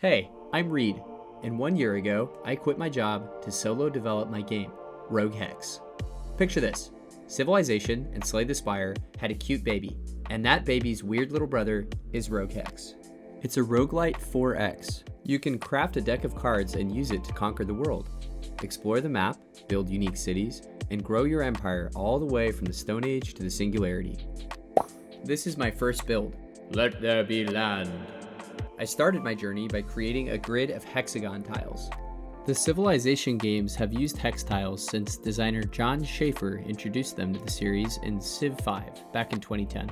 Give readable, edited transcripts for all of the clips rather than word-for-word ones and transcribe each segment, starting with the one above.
Hey, I'm Reed, and 1 year ago, I quit my job to solo develop my game, Rogue Hex. Picture this: Civilization and Slay the Spire had a cute baby, and that baby's weird little brother is Rogue Hex. It's a roguelite 4X. You can craft a deck of cards and use it to conquer the world, explore the map, build unique cities, and grow your empire all the way from the Stone Age to the Singularity. This is my first build. Let there be land. I started my journey by creating a grid of hexagon tiles. The Civilization games have used hex tiles since designer John Schaefer introduced them to the series in Civ 5 back in 2010.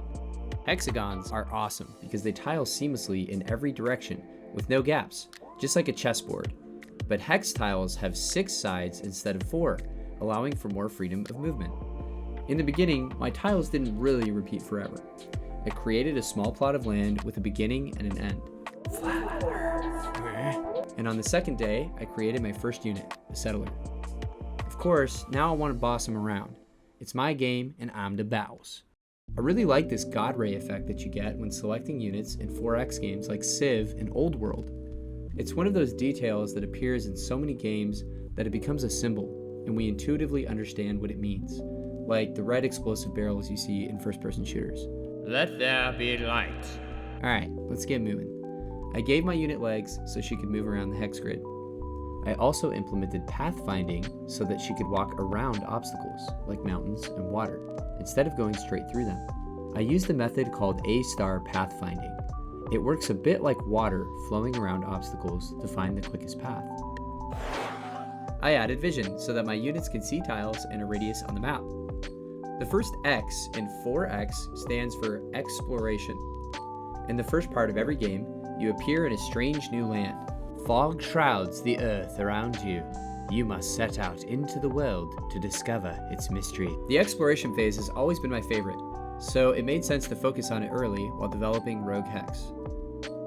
Hexagons are awesome because they tile seamlessly in every direction with no gaps, just like a chessboard. But hex tiles have 6 sides instead of 4, allowing for more freedom of movement. In the beginning, my tiles didn't really repeat forever. I created a small plot of land with a beginning and an end. Flat Earth. And on the second day, I created my first unit, the settler. Of course, now I want to boss him around. It's my game and I'm the boss. I really like this God Ray effect that you get when selecting units in 4X games like Civ and Old World. It's one of those details that appears in so many games that it becomes a symbol, and we intuitively understand what it means, like the red explosive barrels you see in first-person shooters. Let there be light. Alright, let's get moving. I gave my unit legs so she could move around the hex grid. I also implemented pathfinding so that she could walk around obstacles, like mountains and water, instead of going straight through them. I used a method called A-star pathfinding. It works a bit like water flowing around obstacles to find the quickest path. I added vision so that my units can see tiles and a radius on the map. The first X in 4X stands for exploration. In the first part of every game, you appear in a strange new land. Fog shrouds the earth around you. You must set out into the world to discover its mystery. The exploration phase has always been my favorite, so it made sense to focus on it early while developing Rogue Hex.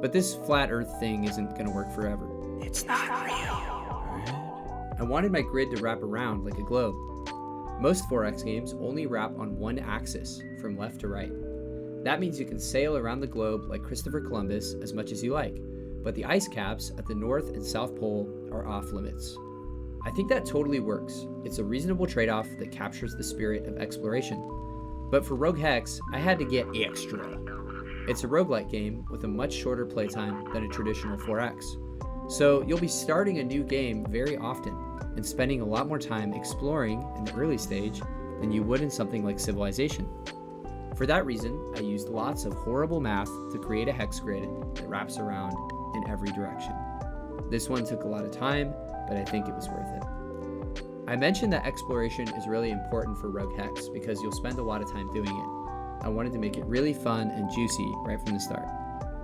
But this flat earth thing isn't going to work forever. It's not real. I wanted my grid to wrap around like a globe. Most 4X games only wrap on one axis, from left to right. That means you can sail around the globe like Christopher Columbus as much as you like, but the ice caps at the North and South Pole are off limits. I think that totally works. It's a reasonable trade-off that captures the spirit of exploration. But for Rogue Hex, I had to get extra. It's a roguelite game with a much shorter playtime than a traditional 4X. So you'll be starting a new game very often and spending a lot more time exploring in the early stage than you would in something like Civilization. For that reason, I used lots of horrible math to create a hex grid that wraps around in every direction. This one took a lot of time, but I think it was worth it. I mentioned that exploration is really important for Rogue Hex because you'll spend a lot of time doing it. I wanted to make it really fun and juicy right from the start.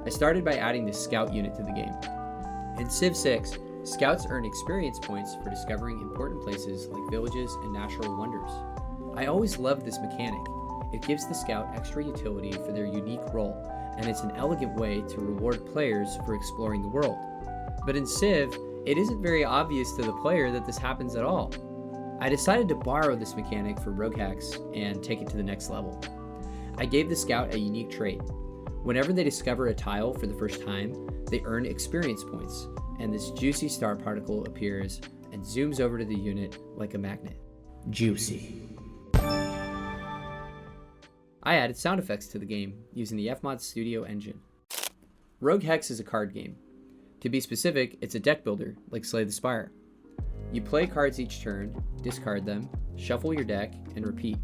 I started by adding the scout unit to the game. In Civ 6, scouts earn experience points for discovering important places like villages and natural wonders. I always loved this mechanic. It gives the scout extra utility for their unique role, and it's an elegant way to reward players for exploring the world. But in Civ, it isn't very obvious to the player that this happens at all. I decided to borrow this mechanic for Rogue Hex and take it to the next level. I gave the scout a unique trait. Whenever they discover a tile for the first time, they earn experience points, and this juicy star particle appears and zooms over to the unit like a magnet. Juicy. I added sound effects to the game using the Fmod Studio engine. Rogue Hex is a card game. To be specific, it's a deck builder, like Slay the Spire. You play cards each turn, discard them, shuffle your deck, and repeat.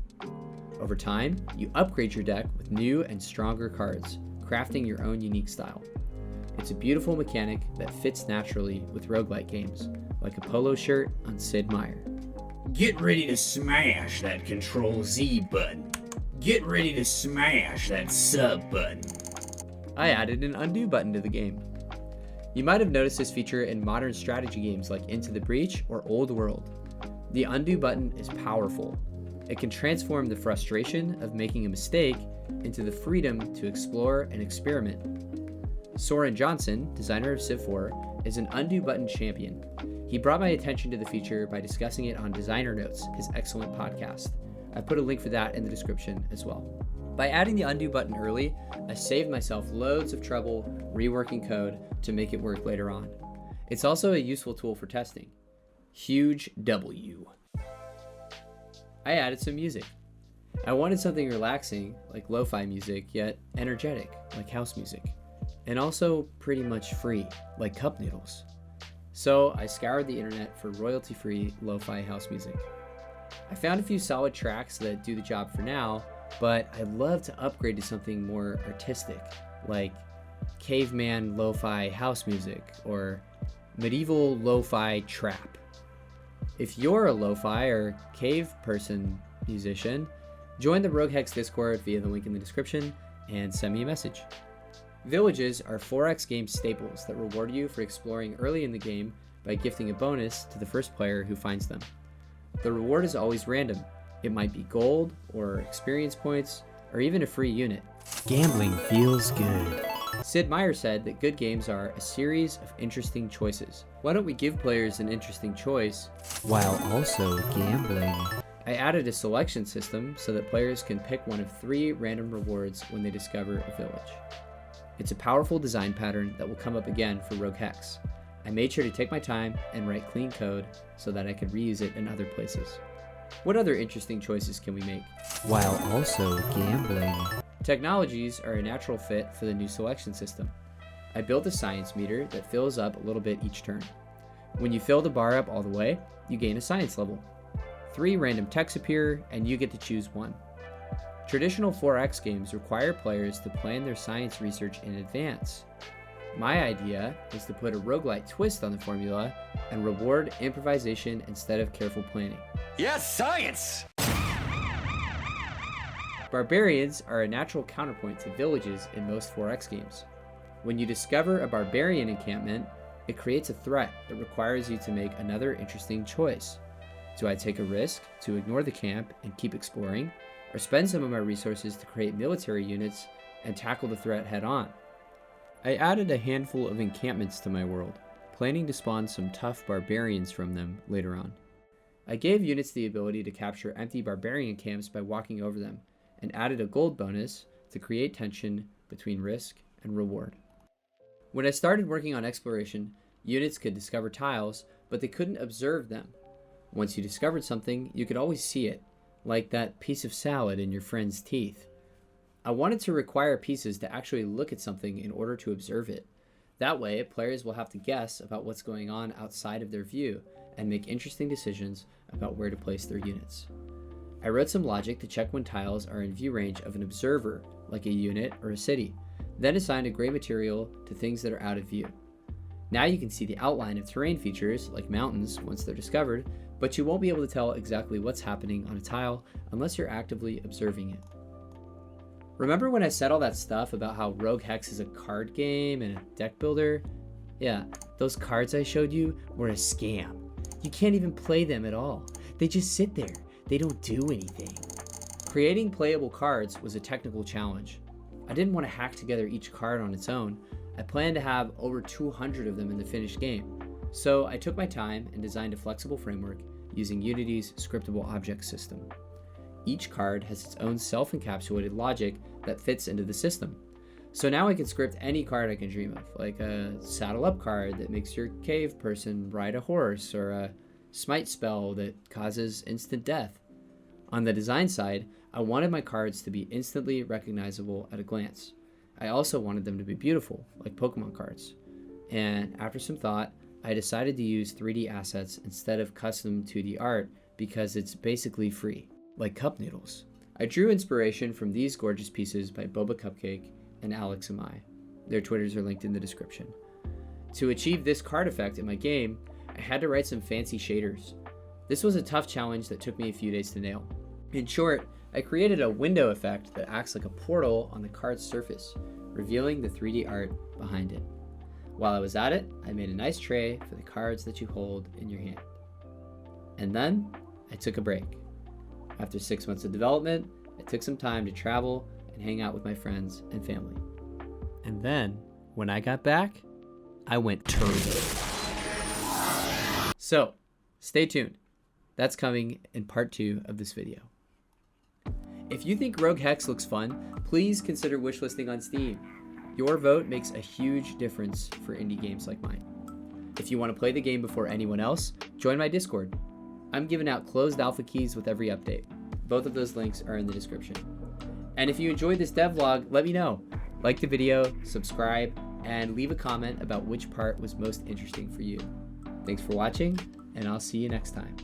Over time, you upgrade your deck with new and stronger cards, crafting your own unique style. It's a beautiful mechanic that fits naturally with roguelite games, like a polo shirt on Sid Meier. Get ready to smash that Control Z button. Get ready to smash that sub button. I added an undo button to the game. You might have noticed this feature in modern strategy games like Into the Breach or Old World. The undo button is powerful. It can transform the frustration of making a mistake into the freedom to explore and experiment. Soren Johnson, designer of Civ 4, is an undo button champion. He brought my attention to the feature by discussing it on Designer Notes, his excellent podcast. I've put a link for that in the description as well. By adding the undo button early, I saved myself loads of trouble reworking code to make it work later on. It's also a useful tool for testing. Huge W. I added some music. I wanted something relaxing, like lo-fi music, yet energetic, like house music, and also pretty much free, like cup noodles. So I scoured the internet for royalty-free lo-fi house music. I found a few solid tracks that do the job for now, but I'd love to upgrade to something more artistic, like caveman lo-fi house music or medieval lo-fi trap. If you're a lo-fi or cave person musician, join the Rogue Hex Discord via the link in the description and send me a message. Villages are 4X game staples that reward you for exploring early in the game by gifting a bonus to the first player who finds them. The reward is always random. It might be gold, or experience points, or even a free unit. Gambling feels good. Sid Meier said that good games are a series of interesting choices. Why don't we give players an interesting choice while also gambling? I added a selection system so that players can pick one of 3 random rewards when they discover a village. It's a powerful design pattern that will come up again for Rogue Hex. I made sure to take my time and write clean code so that I could reuse it in other places. What other interesting choices can we make while also gambling? Technologies are a natural fit for the new selection system. I built a science meter that fills up a little bit each turn. When you fill the bar up all the way, you gain a science level. 3 random techs appear, and you get to choose one. Traditional 4X games require players to plan their science research in advance. My idea is to put a roguelite twist on the formula and reward improvisation instead of careful planning. Yes, science! Barbarians are a natural counterpoint to villages in most 4X games. When you discover a barbarian encampment, it creates a threat that requires you to make another interesting choice. Do I take a risk to ignore the camp and keep exploring, or spend some of my resources to create military units and tackle the threat head on? I added a handful of encampments to my world, planning to spawn some tough barbarians from them later on. I gave units the ability to capture empty barbarian camps by walking over them, and added a gold bonus to create tension between risk and reward. When I started working on exploration, units could discover tiles, but they couldn't observe them. Once you discovered something, you could always see it, like that piece of salad in your friend's teeth. I wanted to require pieces to actually look at something in order to observe it. That way, players will have to guess about what's going on outside of their view and make interesting decisions about where to place their units. I wrote some logic to check when tiles are in view range of an observer, like a unit or a city, then assigned a gray material to things that are out of view. Now you can see the outline of terrain features, like mountains, once they're discovered, but you won't be able to tell exactly what's happening on a tile unless you're actively observing it. Remember when I said all that stuff about how Rogue Hex is a card game and a deck builder? Yeah, those cards I showed you were a scam. You can't even play them at all. They just sit there. They don't do anything. Creating playable cards was a technical challenge. I didn't want to hack together each card on its own. I planned to have over 200 of them in the finished game. So I took my time and designed a flexible framework using Unity's scriptable object system. Each card has its own self-encapsulated logic that fits into the system. So now I can script any card I can dream of, like a saddle up card that makes your cave person ride a horse, or a smite spell that causes instant death. On the design side, I wanted my cards to be instantly recognizable at a glance. I also wanted them to be beautiful, like Pokemon cards. And after some thought, I decided to use 3D assets instead of custom 2D art because it's basically free, like cup noodles. I drew inspiration from these gorgeous pieces by Boba Cupcake and Alex Amai. Their Twitters are linked in the description. To achieve this card effect in my game, I had to write some fancy shaders. This was a tough challenge that took me a few days to nail. In short, I created a window effect that acts like a portal on the card's surface, revealing the 3D art behind it. While I was at it, I made a nice tray for the cards that you hold in your hand. And then, I took a break. After 6 months of development, I took some time to travel and hang out with my friends and family. And then, when I got back, I went turbo. So, stay tuned. That's coming in part 2 of this video. If you think Rogue Hex looks fun, please consider wishlisting on Steam. Your vote makes a huge difference for indie games like mine. If you want to play the game before anyone else, join my Discord. I'm giving out closed alpha keys with every update. Both of those links are in the description. And if you enjoyed this devlog, let me know. Like the video, subscribe, and leave a comment about which part was most interesting for you. Thanks for watching, and I'll see you next time.